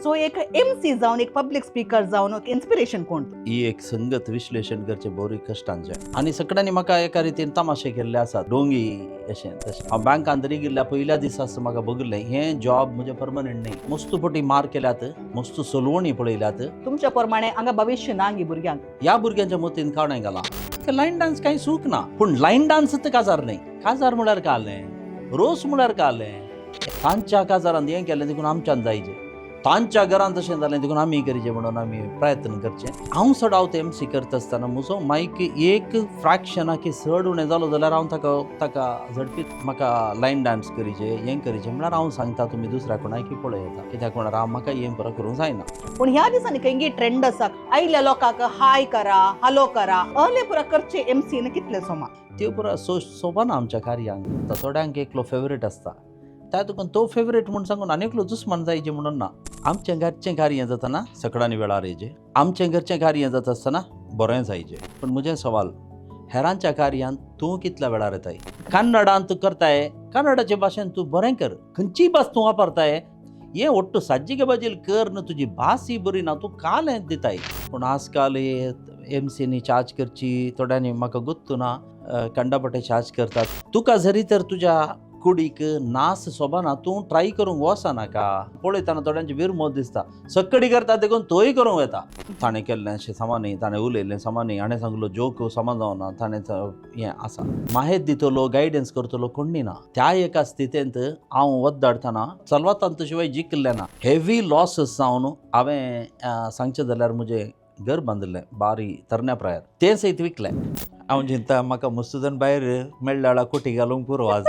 So एक MC जावन एक पब्लिक स्पीकर जावन एक इन्स्पिरेशन कोण? ही एक संगत विश्लेषण करचे बरी कश्टांचे आणि सगळ्यांनी म्हाका एका रितीन तमाशे केल्ले आसात डोंगी अशें तशें हांव बँकांत तरी गेल्ल्या पयल्या दिसा म्हाका बगलें हें जॉब म्हजें परमनंट न्ही मस्त पटी मार केल्यात मस्त सलवणी पळयल्यात तुमच्या प्रमाणे हांगा भविष्य ना ही भुरग्यांक ह्या भुरग्यांच्या मतीन कावणाय घाला लायन डान्स कांय सूख ना पूण लायन डान्स काजार न्ही काजार म्हळ्यार कालें रोस म्हळ्यार कालें तांच्या काजारांत हें केलें देखून आमच्यान जायचें तांच्या घरांत तशें जालें देखून आमी करचें म्हणून आमी प्रयत्न करचे हांव चडाव ते एमसी करता आसतना म्हजो मायक एक फ्रॅक्शनाक चड उणें जालो जाल्यार हांव ताका झडपीत म्हाका लायन डान्स करचें हें करचें म्हळ्यार हांव सांगता तुमी दुसऱ्या कोणाकय पळय कित्याक म्हळ्यार हांव म्हाका हें बरें करूंक जायना पूण ह्या दिसांनी खंय ट्रेंड आसा आयल्या लोकांक हाय करा हॅलो करा अहले पुरा करचे एमसीन कितले सोमा त्यो पुरा सोबना आमच्या कार्यांक थोड्यांक एकलो फेवरेट आसता तातूंत तो फेवरेट म्हणून सांगून आनीकलो दुस्मान जायचे म्हणून ना आमचें घरचें कार्य जातना सकाळांनी वेळार येचें आमचें घरचें कार्य जाता आसतना बरें जायचें पण म्हजें सवाल हेरांच्या कार्यांत तूं कितल्या वेळार येताय कन्नडांत तूं करताय कन्नडाचे भाशेन तूं बरें कर खंयचीय भास तूं वापरताय हें ಒಟ್ಟು सज्जिगे बाजील कर न्हू तुजी भास ही बरी ना तूं काल हें दिताय पूण आजकाल एमसीनी चार्ज करची थोड्यांनी म्हाका गुत्तू ना कंडापटे चार्ज करतात तुका जरी तर तुज्या कुडीक नास सोबना तूं ट्राय करूंक वचनाका पळयतना थोड्यांचे विरमोद दिसता सक्कडी करता देखून तोय करूंक येता ताणें केल्लें अशें सामान्य ताणें उलयल्लें सामान्य हाणें सांगलो जोक सामान जावना ताणें हें आसा माहेत दितलो गायडन्स करतलो कोणी ना त्या एका स्थितींत हांव वद्दाडतना चलवतांत शिवाय जिखलें ना हेवी लॉसीस जावन हांवें सांगचें जाल्यार म्हजें घर बांदलें बारी तरण्या प्रायार तें सयत विकलें हांव चिंता म्हाका मस्तूदन भायर मेळ्ळ्या कोटी घालूंक पुरो आज